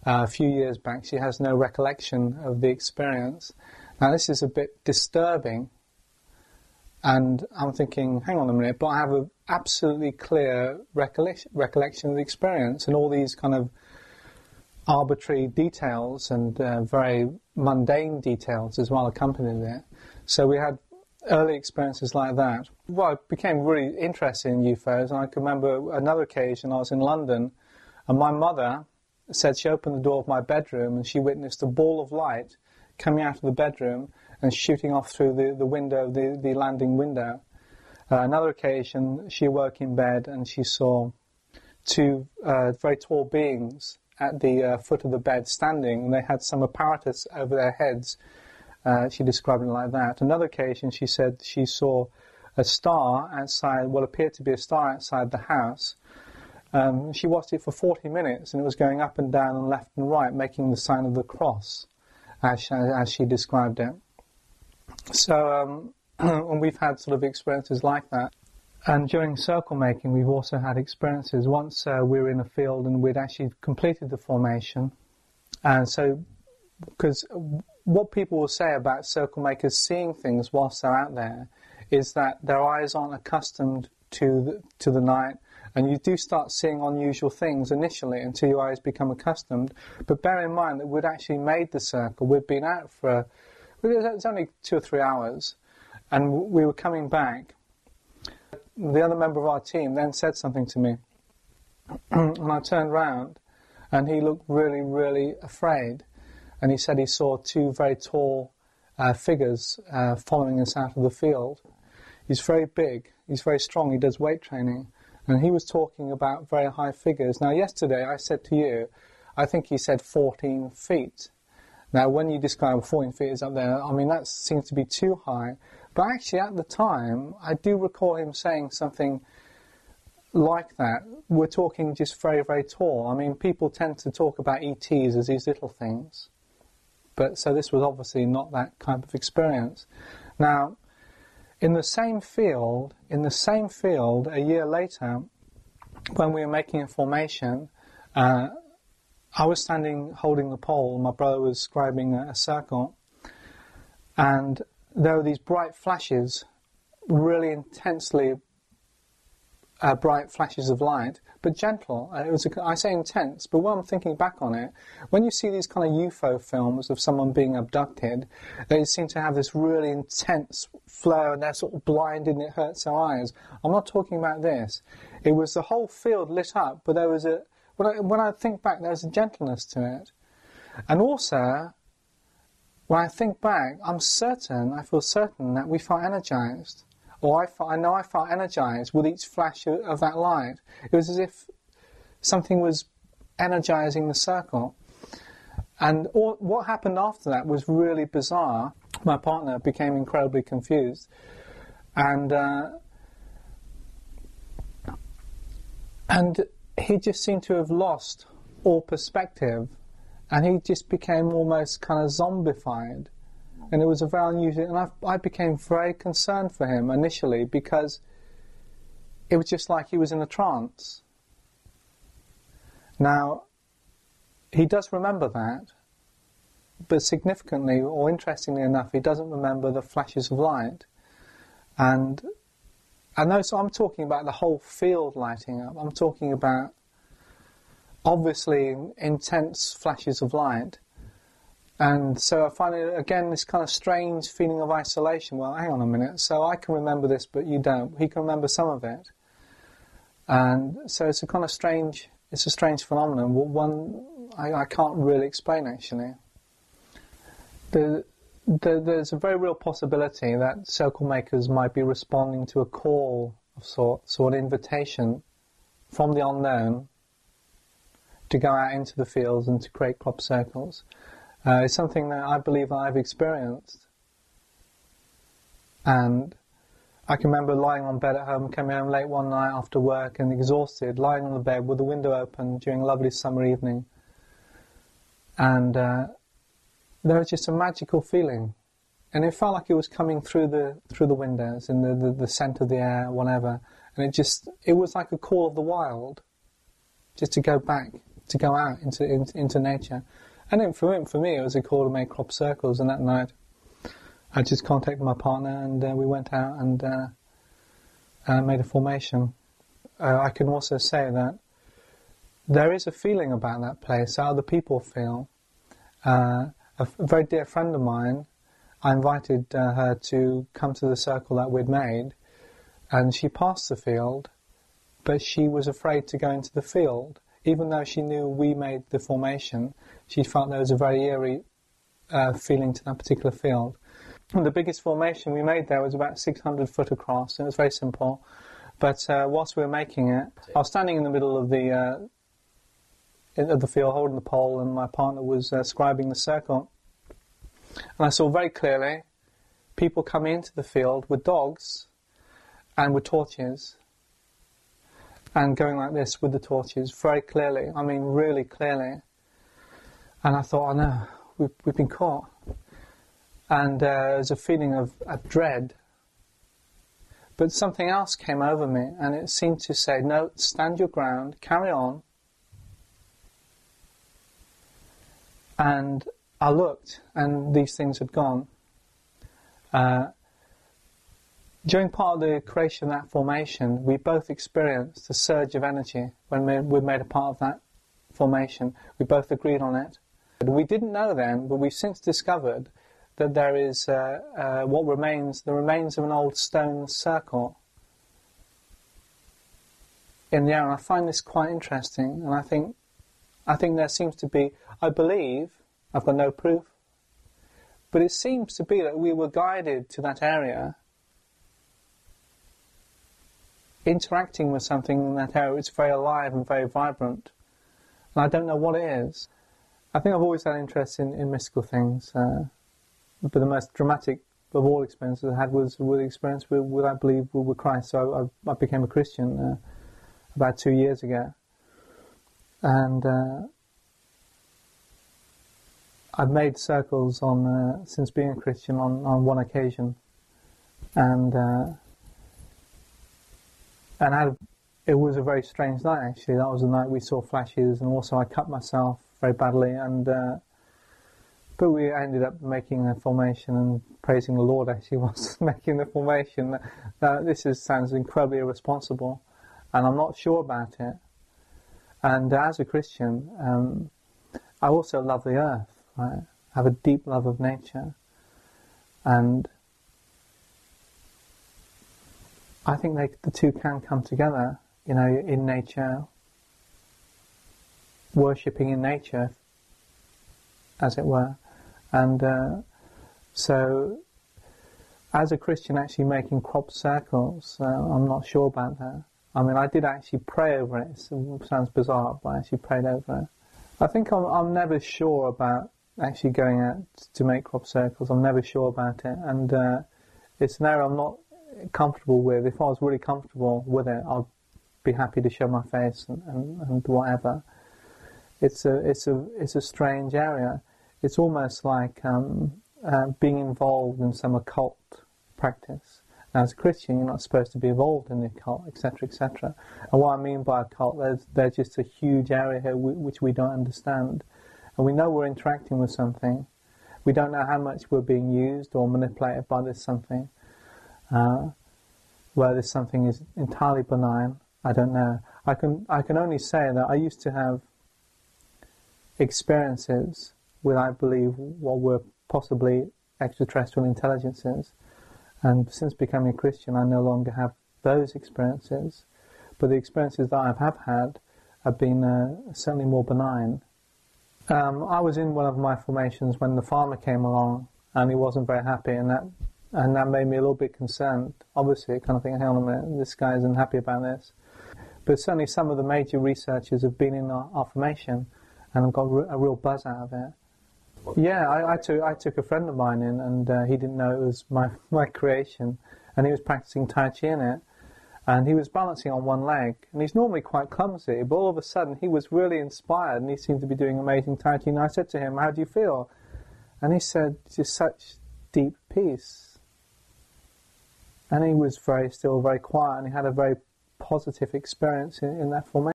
a few years back. She has no recollection of the experience. Now this is a bit disturbing, and I'm thinking, hang on a minute, but I have an absolutely clear recollection of the experience, and all these kind of arbitrary details and very mundane details as well accompanied it. So we had early experiences like that. Well, I became really interested in UFOs, and I can remember another occasion I was in London, and my mother said she opened the door of my bedroom and she witnessed a ball of light coming out of the bedroom and shooting off through the window, the landing window. Another occasion, she woke in bed and she saw two very tall beings at the foot of the bed standing, and they had some apparatus over their heads. She described it like that. Another occasion, she said she saw a star outside, what appeared to be a star outside the house. She watched it for 40 minutes, and it was going up and down and left and right, making the sign of the cross, as she described it. So, and we've had sort of experiences like that. And during Circlemaking, we've also had experiences. Once we were in a field and we'd actually completed the formation. And so, because what people will say about Circlemakers seeing things whilst they're out there is that their eyes aren't accustomed to the night, and you do start seeing unusual things initially until your eyes become accustomed. But bear in mind that we'd actually made the circle. We'd been out for, it was only 2 or 3 hours, and we were coming back. The other member of our team then said something to me, and I turned round, and he looked really, really afraid. And he said he saw 2 very tall figures following us out of the field. He's very big, he's very strong, he does weight training, and he was talking about very high figures. Now yesterday I said to you, I think he said 14 feet. Now when you describe 14 feet is up there, I mean that seems to be too high. But actually at the time, I do recall him saying something like that. We're talking just very, very tall. I mean, people tend to talk about ETs as these little things. But so this was obviously not that kind of experience. Now, in the same field, a year later, when we were making a formation, I was standing holding the pole, my brother was scribing a circle, and there were these bright flashes, really intensely bright flashes of light, but gentle. It was I say intense, but when I'm thinking back on it, when you see these kind of UFO films of someone being abducted, they seem to have this really intense flow, and they're sort of blinded and it hurts their eyes. I'm not talking about this. It was the whole field lit up, but there was when I think back, there was a gentleness to it. And also, when I think back, I feel certain that we felt energized. Or I know I felt energized with each flash of that light. It was as if something was energizing the circle. And what happened after that was really bizarre. My partner became incredibly confused. And he just seemed to have lost all perspective. And he just became almost kind of zombified. And it was a very unusual, and I became very concerned for him initially because it was just like he was in a trance. Now, he does remember that, but significantly, or interestingly enough, he doesn't remember the flashes of light. And I know, so I'm talking about the whole field lighting up. I'm talking about, obviously, intense flashes of light. And so I find it, again, this kind of strange feeling of isolation. Well, hang on a minute. So I can remember this, but you don't. He can remember some of it. And so it's a kind of strange, it's a strange phenomenon. One I can't really explain, actually. There's a very real possibility that Circlemakers might be responding to a call of sorts, or an invitation from the unknown to go out into the fields and to create crop circles. It's something that I believe I've experienced. And I can remember lying on bed at home, coming home late one night after work and exhausted, lying on the bed with the window open during a lovely summer evening. And there was just a magical feeling. And it felt like it was coming through the windows, in the scent of the air, whatever. And it was like a call of the wild, just to go back to go out into nature. And then for me, it was a call to make crop circles. And that night, I just contacted my partner, and we went out and made a formation. I can also say that there is a feeling about that place, how the people feel. A very dear friend of mine, I invited her to come to the circle that we'd made, and she passed the field, but she was afraid to go into the field. Even though she knew we made the formation, she felt there was a very eerie feeling to that particular field. And the biggest formation we made there was about 600 foot across, and it was very simple. But whilst we were making it, I was standing in the middle of the field holding the pole, and my partner was scribing the circle. And I saw very clearly people coming into the field with dogs and with torches, and going like this with the torches, very clearly, I mean really clearly. And I thought, oh no, we've been caught. And there was a feeling of dread. But something else came over me, and it seemed to say, no, stand your ground, carry on. And I looked, and these things had gone. During part of the creation of that formation, we both experienced a surge of energy when we made a part of that formation. We both agreed on it. We didn't know then, but we've since discovered that there is the remains of an old stone circle in the air. And I find this quite interesting, and I think there seems to be, I believe, I've got no proof, but it seems to be that we were guided to that area, interacting with something in that area. It's very alive and very vibrant, and I don't know what it is. I think I've always had interest in mystical things, but the most dramatic of all experiences I had was with the experience with I believe, with Christ. So I became a Christian about 2 years ago, and I've made circles since being a Christian on one occasion, and it was a very strange night actually. That was the night we saw flashes, and also I cut myself very badly, and but we ended up making a formation and praising the Lord actually whilst making the formation. This sounds incredibly irresponsible, and I'm not sure about it. And as a Christian, I also love the earth. Right? I have a deep love of nature, and I think the two can come together, in nature, worshipping in nature, as it were. And so, as a Christian actually making crop circles, I'm not sure about that. I mean, I did actually pray over it. It sounds bizarre, but I actually prayed over it. I think I'm never sure about actually going out to make crop circles. I'm never sure about it, and it's an area I'm not comfortable with. If I was really comfortable with it, I'd be happy to show my face and whatever. It's a strange area. It's almost like being involved in some occult practice. Now, as a Christian, you're not supposed to be involved in the occult, etc., etc. And what I mean by occult, there's just a huge area here which we don't understand. And we know we're interacting with something. We don't know how much we're being used or manipulated by this something. Where this something is entirely benign, I don't know. I can only say that I used to have experiences with, I believe, what were possibly extraterrestrial intelligences. And since becoming a Christian, I no longer have those experiences. But the experiences that I have had have been certainly more benign. I was in one of my formations when the farmer came along, and he wasn't very happy, and that made me a little bit concerned. Obviously, I kind of think, hang on a minute, this guy isn't happy about this. But certainly some of the major researchers have been in our formation, and I've got a real buzz out of it. Yeah, I took a friend of mine in, and he didn't know it was my creation, and he was practicing Tai Chi in it, and he was balancing on one leg, and he's normally quite clumsy, but all of a sudden he was really inspired, and he seemed to be doing amazing Tai Chi, and I said to him, how do you feel? And he said, just such deep peace. And he was very still, very quiet, and he had a very positive experience in that formation.